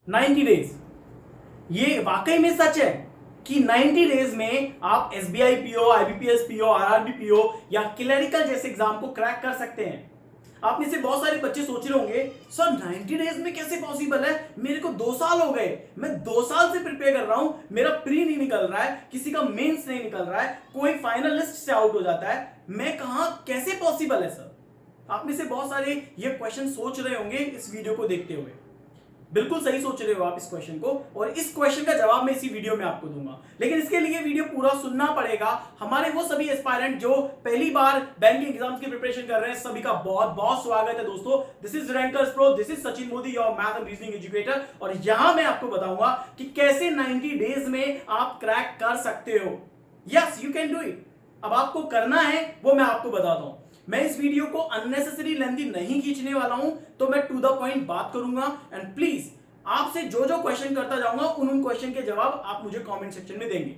90 days, ये वाकई में सच है कि 90 डेज में आप SBI PO, IBPS PO, RRB PO या क्लरिकल जैसे एग्जाम को क्रैक कर सकते हैं। आप में से बहुत सारे बच्चे सोच रहे होंगे सर 90 डेज में कैसे पॉसिबल है, मेरे को 2 साल हो गए, मैं 2 साल से प्रिपेयर कर रहा हूं, मेरा प्री नहीं निकल रहा है, किसी का मेंस नहीं निकल रहा है, कोई फाइनल लिस्ट से आउट हो जाता है, मैं कहां, कैसे पॉसिबल है सर। आप में से बहुत सारे ये क्वेश्चन सोच रहे होंगे इस वीडियो को देखते हुए। बिल्कुल सही सोच रहे हो आप इस क्वेश्चन को, और इस क्वेश्चन का जवाब मैं इसी वीडियो में आपको दूंगा। लेकिन इसके लिए वीडियो पूरा सुनना पड़ेगा। हमारे वो सभी एस्पायरेंट जो पहली बार बैंकिंग एग्जाम्स की प्रिपरेशन कर रहे हैं, सभी का बहुत बहुत स्वागत है दोस्तों। This is rankers pro, this is Sachin Modi, your math and reasoning educator. और यहां मैं आपको बताऊंगा कि कैसे 90 डेज में आप क्रैक कर सकते हो। Yes, you can do it. अब आपको करना है वो मैं आपको बताता हूं। मैं इस वीडियो को अननेसेसरी लेंथी नहीं खींचने वाला हूं, तो मैं टू द पॉइंट बात करूंगा। एंड प्लीज आपसे जो जो क्वेश्चन करता जाऊंगा उन क्वेश्चन के जवाब आप मुझे कमेंट सेक्शन में देंगे।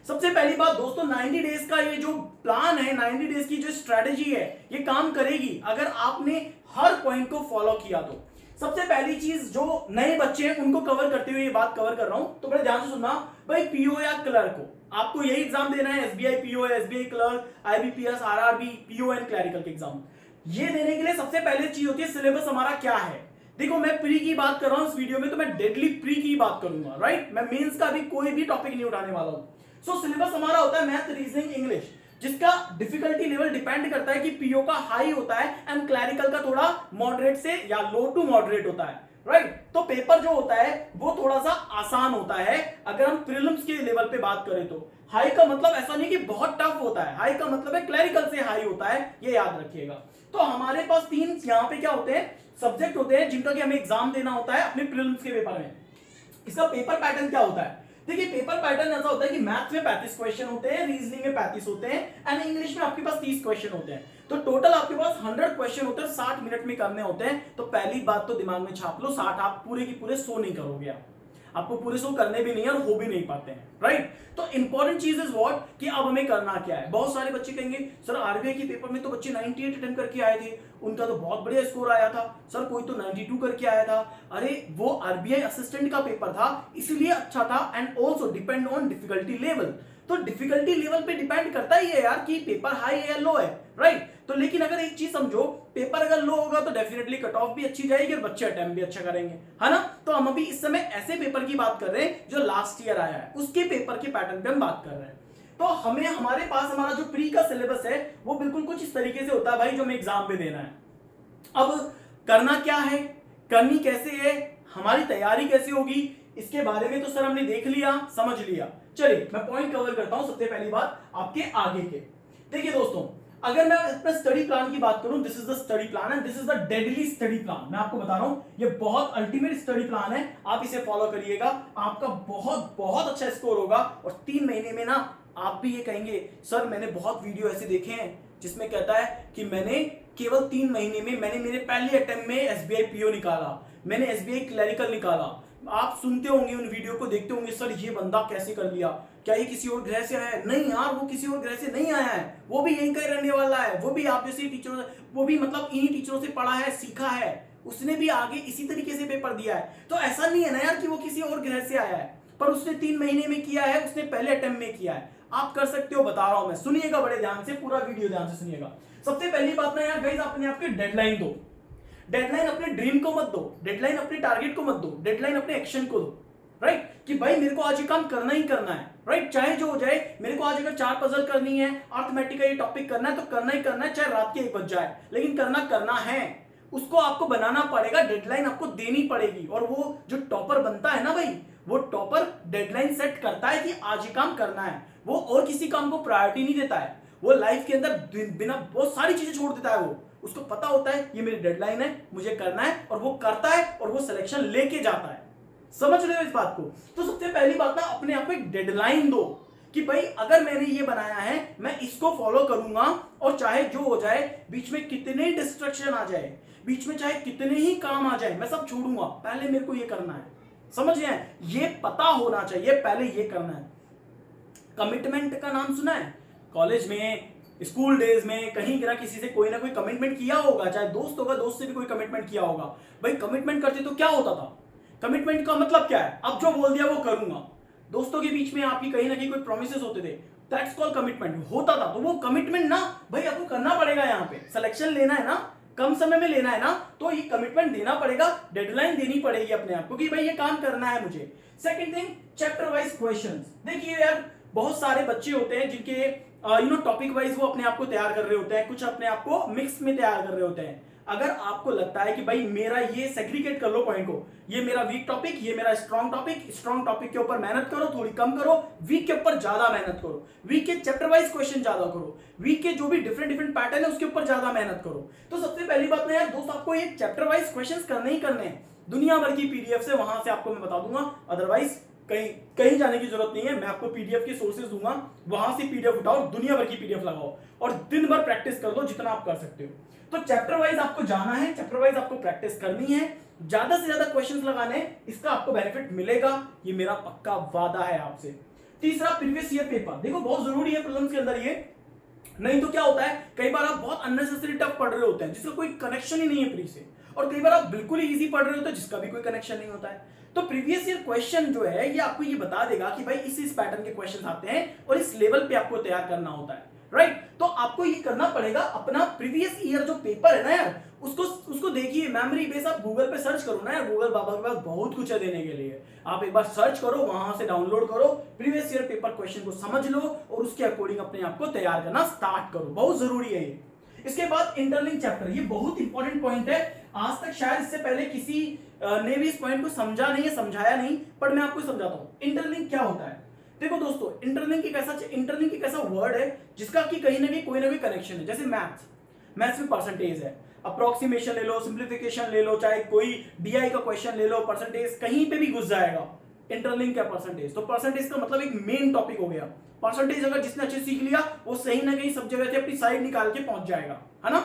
सबसे पहली बात दोस्तों, 90 डेज का ये जो प्लान है, 90 डेज की जो स्ट्रेटेजी है, ये काम करेगी अगर आपने हर पॉइंट को फॉलो किया तो। सबसे पहली चीज, जो नए बच्चे हैं उनको कवर करते हुए ये बात कवर कर रहा हूं, तो बड़े ध्यान से सुनना भाई। पीओ या क्लर्क को आपको यही एग्जाम देना है, SBI PO, SBI clerk, IBPS, RRB PO and clerical के एग्जाम। ये देने के लिए सबसे पहले चीज होती है सिलेबस हमारा क्या है। देखो मैं प्री की बात कर रहा हूं इस वीडियो में, तो मैं डेडली प्री की बात करूंगा, राइट। मैं मेंस का भी कोई भी टॉपिक नहीं उठाने वाला हूं। सो सिलेबस हमारा होता है मैथ, रीजनिंग, इंग्लिश, जिसका डिफिकल्टी लेवल डिपेंड करता है कि पीओ का हाई होता है एंड क्लरिकल का थोड़ा मॉडरेट से या लो टू मॉडरेट होता है, राइट। तो पेपर जो होता है वो थोड़ा सा आसान होता है अगर हम प्रीलिम्स के लेवल पे बात करें तो। हाई का मतलब ऐसा नहीं कि बहुत टफ होता है, हाई का मतलब है क्लरिकल से हाई होता है, ये याद रखिएगा। तो हमारे पास 3 यहाँ पे क्या होते हैं, सब्जेक्ट होते हैं जिनका कि हमें एग्जाम देना होता है अपने प्रीलिम्स के पेपर में। इसका पेपर पैटर्न क्या होता है, देखिए पेपर पैटर्न ऐसा होता है कि मैथ में 35 क्वेश्चन होते हैं, रीजनिंग में 35 होते हैं एंड इंग्लिश में आपके पास 30 क्वेश्चन होते हैं। तो टोटल आपके पास 100 क्वेश्चन होते हैं, 60 मिनट में करने होते हैं। तो पहली बात तो दिमाग में छाप लो, 60 आप पूरे की पूरे 100 नहीं करोगे, आपको पूरे 100 करने भी नहीं है और हो भी नहीं पाते हैं, राइट। तो इंपॉर्टेंट चीज इज व्हाट कि अब हमें करना क्या है। बहुत सारे बच्चे कहेंगे सर आरबीआई के पेपर में तो बच्चे 98 अटेम्प्ट करके आए थे, उनका तो बहुत बढ़िया स्कोर आया था, सर कोई तो 92 करके आया था। अरे वो आरबीआई असिस्टेंट का पेपर था इसलिए अच्छा था, and also depend on difficulty level. तो डिफिकल्टी लेवल पे डिपेंड करता ही है यार कि पेपर हाई है या लो है, राइट। तो लेकिन अगर एक चीज समझो, पेपर अगर लो होगा तो डेफिनेटली कट ऑफ भी अच्छी जाएगी और बच्चे अटेम्प्ट भी अच्छा करेंगे, है ना। तो हम अभी इस समय ऐसे पेपर की बात कर रहे हैं जो लास्ट ईयर आया है, उसके पेपर के पैटर्न पे हम बात कर रहे हैं। तो हमें हमारे पास हमारा जो प्री का सिलेबस है वो बिल्कुल कुछ इस तरीके से होता है भाई, जो हमें एग्जाम में देना है। अब करना क्या है, करनी कैसे है, हमारी तैयारी कैसे होगी, इसके बारे में तो सर हमने देख लिया, समझ लिया। चलिए मैं पॉइंट कवर करता हूं। सबसे पहली बात आपके आगे के, देखिए दोस्तों, अगर मैं अपने स्टडी प्लान की बात करूं, this is the study plan and this is the deadly study plan. मैं आपको बता रहा हूं ये बहुत अल्टीमेट स्टडी प्लान है, आप इसे फॉलो करिएगा, आपका बहुत बहुत अच्छा स्कोर होगा। और 3 महीने में ना आप भी ये कहेंगे सर मैंने बहुत वीडियो ऐसे देखे हैं जिसमें कहता है कि मैंने केवल 3 महीने में मैंने मेरे पहले अटेम्प्ट में एसबीआई पीओ निकाला, मैंने एसबीआई क्लरिकल निकाला। आप सुनते होंगे उन वीडियो को, देखते होंगे सर ये बंदा कैसे कर लिया, क्या ये किसी और ग्रह से आया है? नहीं यार, वो किसी और ग्रह से नहीं आया है, वो भी यहीं का रहने वाला है, वो भी आप जैसे टीचरों, वो भी मतलब इन्हीं टीचरों से पढ़ा है, सीखा है, उसने भी आगे इसी तरीके से पेपर दिया है। तो ऐसा नहीं है ना यार कि वो किसी और ग्रह से आया है, पर उसने 3 महीने में किया है, उसने पहले अटेम्प्ट में किया है। आप कर सकते हो, बता रहा हूं मैं, सुनिएगा बड़े ध्यान से, पूरा वीडियो ध्यान से सुनिएगा। सबसे पहली बात ना यार गाइस, अपने आप के डेडलाइन दो। डेडलाइन अपने ड्रीम को मत दो, डेडलाइन अपने टारगेट को मत दो, डेडलाइन अपने एक्शन को दो, राइट। कि भाई मेरे को आज ये काम करना ही करना है, राइट। चाहे जो हो जाए, मेरे को आज अगर 4 पजल करनी है, अर्थमेटिक का ये टॉपिक करना है तो करना ही करना है, चाहे रात के 1 बज जाए, लेकिन करना करना है। उसको आपको बनाना पड़ेगा, डेडलाइन आपको देनी पड़ेगी। और वो जो टॉपर बनता है ना भाई, वो टॉपर डेडलाइन सेट करता है कि आज ये काम करना है, वो और किसी काम को प्रायोरिटी नहीं देता है। वो लाइफ के अंदर बिना बहुत सारी चीजें छोड़ देता है, वो उसको पता होता है ये मेरी डेडलाइन है, मुझे करना है, और वो करता है और वो सिलेक्शन लेके जाता है। समझ रहे हो इस बात को। तो सबसे पहली बात ना अपने आप को एक डेडलाइन दो कि भाई अगर मैंने ये बनाया है मैं इसको फॉलो करूंगा, और चाहे जो हो जाए, बीच में कितने डिस्ट्रक्शन आ जाए, बीच में चाहे कितने ही काम आ जाए, मैं सब छोड़ूंगा, पहले मेरे को ये करना है। समझ गए, ये पता होना चाहिए, पहले ये करना है। कमिटमेंट का नाम सुना है? कॉलेज में, स्कूल डेज में कहीं ना किसी से कोई ना कोई कमिटमेंट किया होगा, चाहे दोस्त होगा, दोस्त से भी कोई कमिटमेंट किया होगा। भाई कमिटमेंट करते तो क्या होता था, कमिटमेंट का मतलब क्या है? अब जो बोल दिया वो करूंगा। दोस्तों के बीच में आपकी कहीं ना कहीं कोई प्रोमिसेस होते थे, दैट्स कॉल्ड कमिटमेंट होता था। तो वो कमिटमेंट ना भाई आपको करना पड़ेगा। यहाँ पे सिलेक्शन लेना है ना, कम समय में लेना है ना, तो ये कमिटमेंट देना पड़ेगा, डेडलाइन देनी पड़ेगी अपने आप को कि भाई ये काम करना है मुझे। Second thing, chapter wise questions. देखिए यार, बहुत सारे बच्चे होते हैं जिनके टॉपिक वाइज वो अपने आप को तैयार कर रहे होते हैं, कुछ अपने आप को मिक्स में तैयार कर रहे होते हैं। अगर आपको लगता है कि भाई मेरा ये सेग्रीगेट कर लो पॉइंट को, ये मेरा वीक टॉपिक, ये मेरा स्ट्रॉन्ग टॉपिक, स्ट्रॉन्ग टॉपिक के ऊपर मेहनत करो, थोड़ी कम करो, वीक के ऊपर ज्यादा मेहनत करो, वीक के चैप्टर वाइज क्वेश्चन ज्यादा करो, वीक के जो भी डिफरेंट डिफरेंट पैटर्न है उसके ऊपर ज्यादा मेहनत करो। तो सबसे पहली बात ना यार दोस्त, आपको ये चैप्टर वाइज क्वेश्चन करने ही करने हैं। दुनिया भर की पीडीएफ से वहां से आपको मैं बता दूंगा, अदरवाइज कहीं कहीं जाने की जरूरत नहीं है। मैं आपको पीडीएफ के सोर्सेज दूंगा, वहां से पीडीएफ उठाओ, दुनिया भर की पीडीएफ लगाओ और दिन भर प्रैक्टिस कर लो जितना आप कर सकते हो। तो चैप्टर वाइज आपको जाना है, चैप्टर वाइज आपको प्रैक्टिस करनी है, ज्यादा से ज्यादा क्वेश्चंस लगाने, इसका आपको बेनिफिट मिलेगा, ये मेरा पक्का वादा है आपसे। तीसरा, प्रीवियस ईयर पेपर। देखो बहुत जरूरी है प्रीलिम्स के अंदर ये, नहीं तो क्या होता है कई बार आप बहुत अननेसेसरी टफ पढ़ रहे होते हैं जिसका कोई कनेक्शन ही नहीं है प्री से, और कई बार आप बिल्कुल ही इजी पढ़ रहे होते हैं जिसका भी कोई कनेक्शन नहीं होता है। तो प्रीवियस ईयर क्वेश्चन जो है ये आपको ये बता देगा कि भाई इस पैटर्न के क्वेश्चन आते हैं और इस लेवल पे आपको तैयार करना होता है, राइट। तो आपको ये करना पड़ेगा, अपना प्रीवियस ईयर जो पेपर है ना यार, उसको देखिए, मेमोरी बेस आप गूगल पे सर्च करो ना यार, गूगल बाबा के पास बहुत कुछ है देने के लिए। आप एक बार सर्च करो, वहां से डाउनलोड करो, प्रीवियस ईयर पेपर क्वेश्चन को समझ लो और उसके अकॉर्डिंग अपने आप को तैयार करना स्टार्ट करो, बहुत जरूरी है ये। इसके बाद इंटरलिंक चैप्टर, ये बहुत इंपॉर्टेंट पॉइंट है। आज तक शायद इससे पहले किसी ने भी इस पॉइंट को समझा नहीं है, समझाया नहीं, पर मैं आपको समझाता हूं इंटरलिंक क्या होता है। देखो दोस्तों, इंटरलिंक एक ऐसा वर्ड है जिसका कि कहीं ना कहीं कोई ना कोई कनेक्शन है। जैसे मैथ्स में परसेंटेज है, अप्रोक्सीमेशन ले लो, सिंप्लीफिकेशन ले लो, चाहे कोई डीआई का क्वेश्चन ले लो, परसेंटेज कहीं पे भी घुस जाएगा। इंटरलिंक है परसेंटेज, तो परसेंटेज का मतलब एक मेन टॉपिक हो गया। परसेंटेज अगर जिसने अच्छे सीख लिया वो सही ना कहीं सब जगह से अपनी साइड निकाल के पहुंच जाएगा, है ना।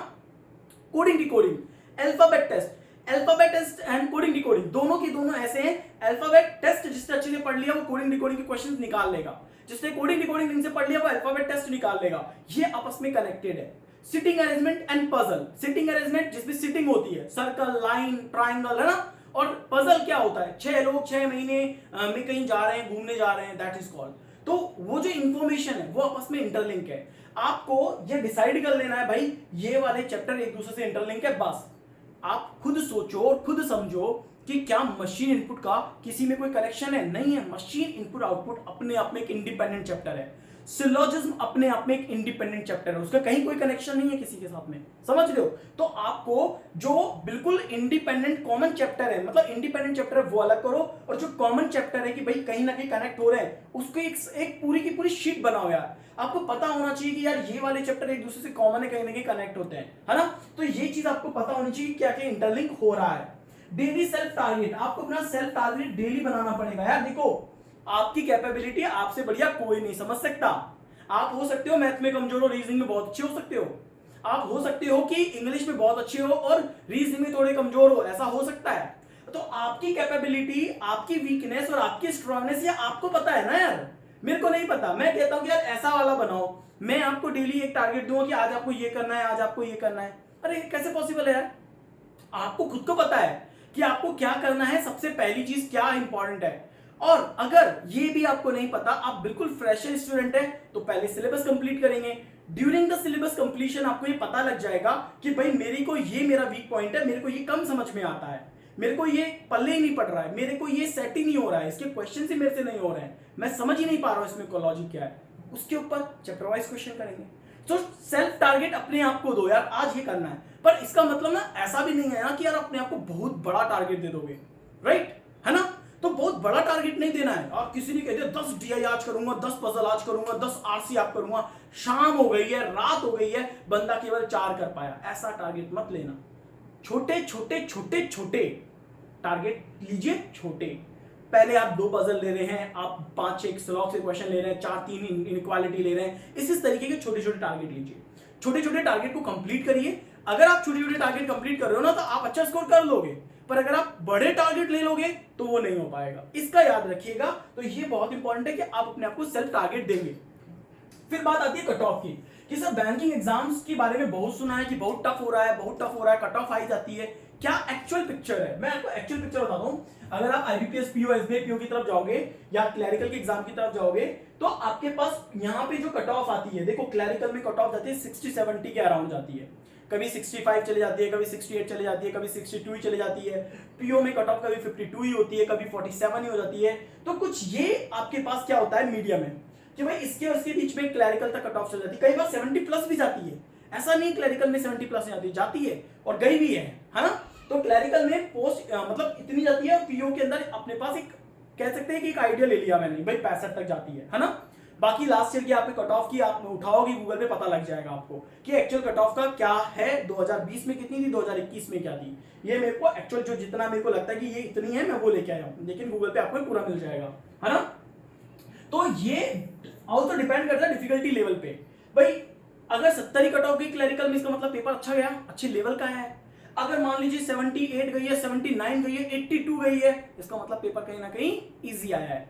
Coding decoding, alphabet test and coding decoding, दोनों की दोनों ऐसे हैं। अल्फाबेट टेस्ट जिसने अच्छे से पढ़ लिया वो कोडिंग डिकोडिंग के क्वेश्चंस निकाल लेगा, जिसने कोडिंग डिकोडिंग ढंग से पढ़ लिया वो अल्फाबेट टेस्ट निकाल लेगा। ये आपस में कनेक्टेड है। Sitting arrangement and puzzle, sitting arrangement जिसमें सिटिंग होती है, सर्कल, लाइन, ट्राइंगल, है ना। और पजल क्या होता है, 6 लोग 6 महीने में कहीं जा रहे हैं, घूमने जा रहे हैं, दैट इज कॉल्ड। तो वो जो इंफॉर्मेशन है वो आपस में इंटरलिंक है। आपको ये डिसाइड कर लेना है भाई ये वाले चैप्टर एक दूसरे से इंटरलिंक है, बस आप खुद सोचो और खुद समझो कि क्या मशीन इनपुट का किसी में कोई कनेक्शन है? नहीं है। मशीन इनपुट आउटपुट अपने आप में एक इंडिपेंडेंट चैप्टर है। सिलोजिज्म अपने आप में एक इंडिपेंडेंट चैप्टर है, उसका कहीं कोई कनेक्शन नहीं है किसी के साथ में, समझ रहे हो। तो आपको जो बिल्कुल इंडिपेंडेंट कॉमन चैप्टर है, मतलब इंडिपेंडेंट चैप्टर है वो अलग करो, और जो कॉमन चैप्टर है कि भाई कहीं ना कहीं कनेक्ट हो रहे हैं उसको एक पूरी की पूरी शीट बनाओ यार। आपको पता होना चाहिए कि यार ये वाले चैप्टर एक दूसरे से कॉमन है, कहीं ना कहीं कनेक्ट होते हैं, है ना। तो ये चीज आपको पता होनी चाहिए क्या क्या इंटरलिंक हो रहा है। डेली सेल्फ टारगेट, आपको अपना सेल्फ टारगेट डेली बनाना पड़ेगा यार। देखो आपकी कैपेबिलिटी आपसे बढ़िया कोई नहीं समझ सकता। आप हो सकते हो मैथ में कमजोर हो, रीजनिंग में बहुत अच्छे हो सकते हो। आप हो सकते हो कि इंग्लिश में बहुत अच्छे हो और रीजनिंग में थोड़े कमजोर हो, ऐसा हो सकता है। तो आपकी कैपेबिलिटी, आपकी वीकनेस और आपकी स्ट्रांगनेस ये आपको पता है ना यार, मेरे को नहीं पता। मैं कहता हूं कि यार ऐसा वाला बनाओ, मैं आपको डेली एक टारगेट दूंगा कि आज आपको ये करना है, आज आपको ये करना है। अरे कैसे पॉसिबल है यार? आपको खुद को पता है कि आपको क्या करना है, सबसे पहली चीज क्या इंपॉर्टेंट है। और अगर ये भी आपको नहीं पता, आप बिल्कुल फ्रेशर स्टूडेंट है, तो पहले सिलेबस कंप्लीट करेंगे। ड्यूरिंग द सिलेबस कंप्लीशन आपको ये पता लग जाएगा कि भाई मेरे को ये मेरा वीक पॉइंट है, मेरे को ये कम समझ में आता है, मेरे को ये पल्ले ही नहीं पड़ रहा है, मेरे को ये सेट ही नहीं हो रहा है, इसके क्वेश्चन ही मेरे से नहीं हो रहे हैं, मैं समझ ही नहीं पा रहा हूं इसमें लॉजिक क्या है। उसके ऊपर चैप्टर वाइज क्वेश्चन करेंगे। तो सेल्फ टारगेट अपने आप को दो यार, आज ये करना है। पर इसका मतलब ना ऐसा भी नहीं है ना कि यार अपने आप को बहुत बड़ा टारगेट दे दोगे, राइट, है ना। तो बहुत बड़ा टारगेट नहीं देना है। आप किसी ने कह दिया 10 डीआई आज करूंगा, 10 पजल आज करूंगा, 10 आरसी आप करूंगा, शाम हो गई है, रात हो गई है, बंदा केवल 4 कर पाया, ऐसा टारगेट मत लेना। छोटे छोटे छोटे छोटे टारगेट लीजिए, छोटे। पहले आप 2 पजल ले रहे हैं, आप 5-6 स्लॉग से क्वेश्चन ले रहे हैं, 4-3 इनइक्वालिटी ले रहे हैं, इस तरीके के छोटे छोटे टारगेट लीजिए। छोटे छोटे टारगेट को कंप्लीट करिए। अगर आप छोटे छोटे टारगेट कंप्लीट कर रहे हो ना तो आप अच्छा स्कोर कर लोगे, पर अगर आप बड़े टारगेट ले लोगे तो वो नहीं हो पाएगा, इसका याद रखिएगा। तो ये बहुत इंपॉर्टेंट है कि आप अपने आप को सेल्फ टारगेट देंगे। फिर बात आती है कट ऑफ की, कि सर बैंकिंग एग्जाम्स के बारे में बहुत सुना है कि बहुत टफ हो रहा है, बहुत टफ हो रहा है, कट ऑफ आई जाती है। क्या एक्चुअल पिक्चर है? मैं आपको एक्चुअल पिक्चर बताता हूं। अगर आप आईबीपीएस पीओ एसबीआई पीओ की तरफ जाओगे या क्लरिकल के एग्जाम की तरफ जाओगे तो आपके पास यहाँ पे जो कट ऑफ आती है, देखो क्लरिकल में कट ऑफ जाती है 60-70 के अराउंड जाती है, कभी 65 चली जाती है, कभी 68 चली जाती है, कभी 62 ही चली जाती है। पीओ में कट ऑफ कभी 52 ही होती है, कभी 47 ही हो जाती है। तो कुछ ये आपके पास क्या होता है मीडियम में कि भाई इसके और इसके बीच में क्लरिकल तक कट ऑफ चल जाती है, कई बार 70 प्लस भी जाती है। ऐसा नहीं क्लरिकल में 70 प्लस नहीं जाती है और गई भी है ना। तो क्लरिकल में पोस्ट मतलब इतनी जाती है, पीओ के अंदर अपने पास एक कह सकते हैं कि एक आइडिया ले लिया मैंने, भाई 65 तक जाती है ना। बाकी लास्ट ईयर की आपने कट ऑफ की आप उठाओगे गूगल पे, पता लग जाएगा आपको कि एक्चुअल कट ऑफ का क्या है, 2020 में कितनी थी, 2021 में क्या थी। ये मेरे को एक्चुअल जो जितना मेरे को लगता है कि ये इतनी है मैं वो लेके आया हूं, लेकिन गूगल पे आपको पूरा मिल जाएगा, है ना। तो ये ऑल्सो डिपेंड करता है डिफिकल्टी लेवल पे। भाई अगर 70 ही कट ऑफ गई क्लरिकल में, इसका मतलब पेपर अच्छा गया, अच्छे लेवल का है। अगर मान लीजिए 78 गई है, 79 गई है, 82 गई है, इसका मतलब पेपर कहीं ना कहीं इजी आया है।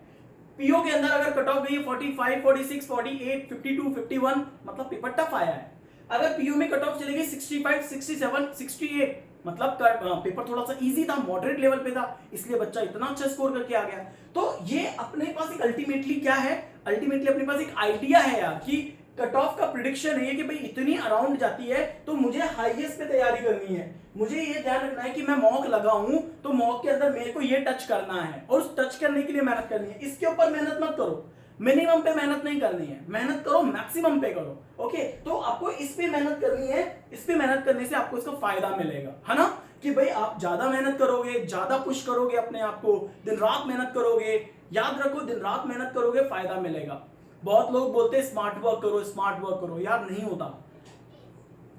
पीओ के अंदर अगर कट ऑफ गई है 45, 46, 48, 52, 51, मतलब पेपर टफ आया है। अगर पीओ में कट ऑफ चलेगी 65, 67, 68, मतलब पेपर थोड़ा सा इजी था, मॉडरेट लेवल पे था, इसलिए बच्चा इतना अच्छा स्कोर करके आ गया। तो ये अपने पास एक अल्टीमेटली क्या है, अल्टीमेटली अपने पास एक आइडिया है यार कि कट ऑफ का प्रिडिक्शन है कि भाई इतनी अराउंड जाती है तो मुझे हाईएस्ट पे तैयारी करनी है। मुझे ये ध्यान रखना है कि मैं मॉक लगाऊं तो मॉक के अंदर मेरे को ये टच करना है और उस टच करने के लिए मेहनत करनी है। इसके ऊपर मेहनत मत करो, मिनिमम पे मेहनत नहीं करनी है, मेहनत करो मैक्सिमम पे करो। ओके, तो आपको इस पे मेहनत करनी है, इस पे मेहनत करने से आपको इसका फायदा मिलेगा, है ना। कि भाई आप ज्यादा मेहनत करोगे, ज्यादा पुश करोगे अपने आप को, दिन रात मेहनत करोगे, याद रखो दिन रात मेहनत करोगे फायदा मिलेगा। बहुत लोग बोलते हैं स्मार्ट वर्क करो, स्मार्ट वर्क करो, यार नहीं होता।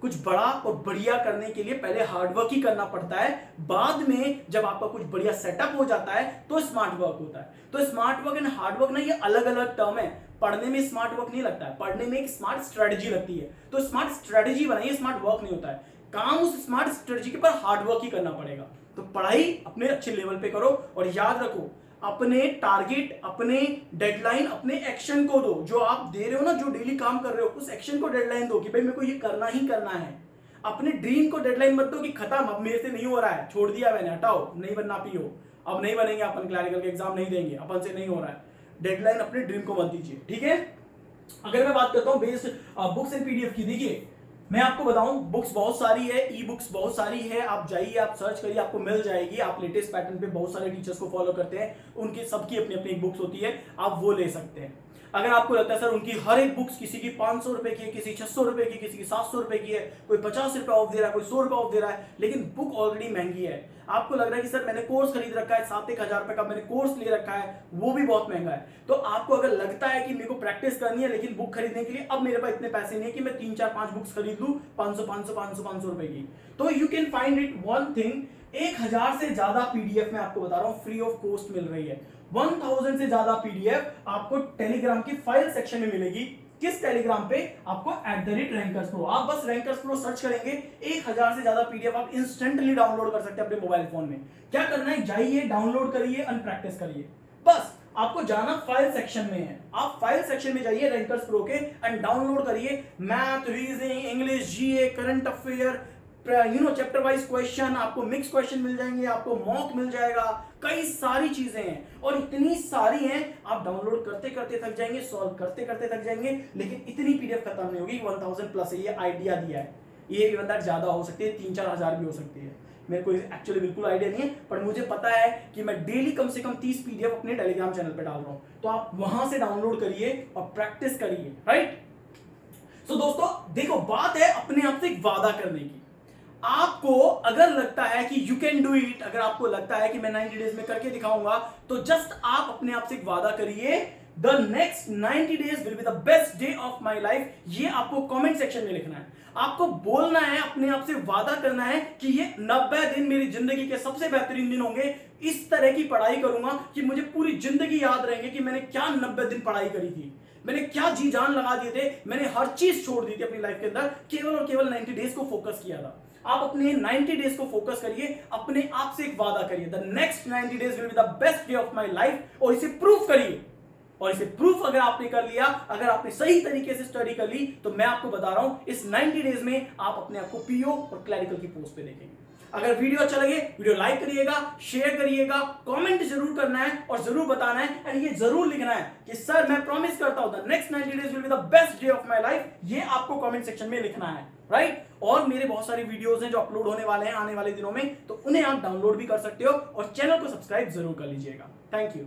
कुछ बड़ा और बढ़िया करने के लिए पहले हार्ड वर्क ही करना पड़ता है, बाद में जब आपका कुछ बढ़िया सेटअप हो जाता है तो स्मार्ट वर्क होता है। तो smart work and hard work ना ये अलग अलग टर्म है। पढ़ने में स्मार्ट वर्क नहीं लगता है, पढ़ने में एक स्मार्ट स्ट्रेटजी लगती है। तो स्मार्ट स्ट्रेटजी बनाइए, स्मार्ट वर्क नहीं होता है। काम उस स्मार्ट स्ट्रेटजी के पर हार्ड वर्क ही करना पड़ेगा। तो पढ़ाई अपने अच्छे लेवल पे करो और याद रखो अपने टारगेट, अपने डेडलाइन, अपने एक्शन को दो। जो आप दे रहे हो ना, जो डेली काम कर रहे हो, उस एक्शन को डेडलाइन दो कि भाई मेरे को ये करना ही करना है। अपने ड्रीम को डेडलाइन मत दो कि खत्म, अब मेरे से नहीं हो रहा है, छोड़ दिया मैंने, हटाओ, नहीं बनना पीओ, अब नहीं बनेंगे, अपन क्लरिकल के एग्जाम नहीं देंगे, अपन से नहीं हो रहा है। डेडलाइन अपने ड्रीम को मत दीजिए, ठीक है। अगर मैं बात करता हूं बेस्ड बुक्स एंड पीडीएफ की, देखिए मैं आपको बताऊं बुक्स बहुत सारी है, ई बुक्स बहुत सारी है, आप जाइए, आप सर्च करिए, आपको मिल जाएगी। आप लेटेस्ट पैटर्न पे बहुत सारे टीचर्स को फॉलो करते हैं, उनकी सबकी अपनी अपनी बुक्स होती है, आप वो ले सकते हैं। अगर आपको लगता है सर उनकी हर एक बुक्स किसी की 500 रुपए की है, किसी 600 रुपए की, किसी की 700 रुपए की है, कोई 50 रुपए ऑफ दे रहा है, कोई 100 रुपए ऑफ दे रहा है, लेकिन बुक ऑलरेडी महंगी है। आपको लग रहा है कि सर मैंने कोर्स खरीद रखा है, 7-1 हजार रुपए का मैंने कोर्स ले रखा है, वो भी बहुत महंगा है। तो आपको अगर लगता है कि मेरे को प्रैक्टिस करनी है लेकिन बुक खरीदने के लिए अब मेरे पास इतने पैसे नहीं है कि मैं 3-4-5 बुक्स खरीद लूं 500 रुपए की, तो you can find it one thing, 1000 से ज्यादा पीडीएफ में आपको बता रहा हूं फ्री ऑफ कॉस्ट मिल रही है। 1000 से ज्यादा पीडीएफ आपको टेलीग्राम की फाइल सेक्शन में मिलेगी। किस टेलीग्राम पे? आपको @rankersPro, आप बस रैंकर्स प्रो सर्च करेंगे, 1000 से ज्यादा पीडीएफ आप इंस्टेंटली डाउनलोड कर सकते हैं अपने मोबाइल फोन में। क्या करना है, जाइए डाउनलोड करिए, अनप्रैक्टिस करिए, बस आपको जाना फाइल सेक्शन में है। आप फाइल सेक्शन में जाइए रैंकर्स प्रो के एंड डाउनलोड करिए। Math, reasoning, English, GA, current affair, chapter wise question, आपको मिक्स क्वेश्चन मिल जाएंगे, आपको मॉक मिल जाएगा, कई सारी चीजें हैं और इतनी सारी हैं, आप डाउनलोड करते करते थक जाएंगे, सॉल्व करते करते थक जाएंगे, लेकिन इतनी पीडीएफ खत्म नहीं होगी। 1000 प्लस है, ये आइडिया दिया है, ये इवन दैट ज्यादा हो सकती है, 3-4 हजार भी हो सकती है। मेरे को एक्चुअली बिल्कुल आइडिया नहीं है, पर मुझे पता है कि मैं डेली कम से कम 30 पीडीएफ अपने टेलीग्राम चैनल पे डाल रहा हूं, तो आप वहां से डाउनलोड करिए और प्रैक्टिस करिए, राइट। सो दोस्तों देखो, बात है अपने आप से एक वादा करने की। आपको अगर लगता है कि यू कैन डू इट, अगर आपको लगता है कि मैं 90 डेज में करके दिखाऊंगा, तो जस्ट आप अपने आप से एक वादा करिए, the next 90 days will be the best day of my life. ये आपको कमेंट सेक्शन में लिखना है, आपको बोलना है, अपने आप से वादा करना है कि ये 90 दिन मेरी जिंदगी के सबसे बेहतरीन दिन होंगे। इस तरह की पढ़ाई करूंगा कि मुझे पूरी जिंदगी याद रहेंगे कि मैंने क्या 90 दिन पढ़ाई करी थी, मैंने क्या जी जान लगा दिए थे, मैंने हर चीज छोड़ दी थी अपनी लाइफ के अंदर, केवल और केवल 90 डेज को फोकस किया था। आप अपने 90 डेज को फोकस करिए, अपने आप से एक वादा करिए, the next 90 days will be the best day of my life, और इसे प्रूफ करिए। और इसे प्रूफ अगर आपने कर लिया, अगर आपने सही तरीके से स्टडी कर ली, तो मैं आपको बता रहा हूं इस 90 डेज में आप अपने आप को पीओ और क्लरिकल की पोस्ट पे देखेंगे। अगर वीडियो अच्छा लगे वीडियो लाइक करिएगा, शेयर करिएगा, कमेंट जरूर करना है और जरूर बताना है एंड ये जरूर लिखना है कि सर मैं प्रॉमिस करता हूं the next 90 days will be the best day of my life. ये आपको कमेंट सेक्शन में लिखना है, राइट? और मेरे बहुत सारे वीडियोस हैं जो अपलोड होने वाले हैं आने वाले दिनों में, तो उन्हें आप डाउनलोड भी कर सकते हो और चैनल को सब्सक्राइब जरूर कर लीजिएगा। Thank you.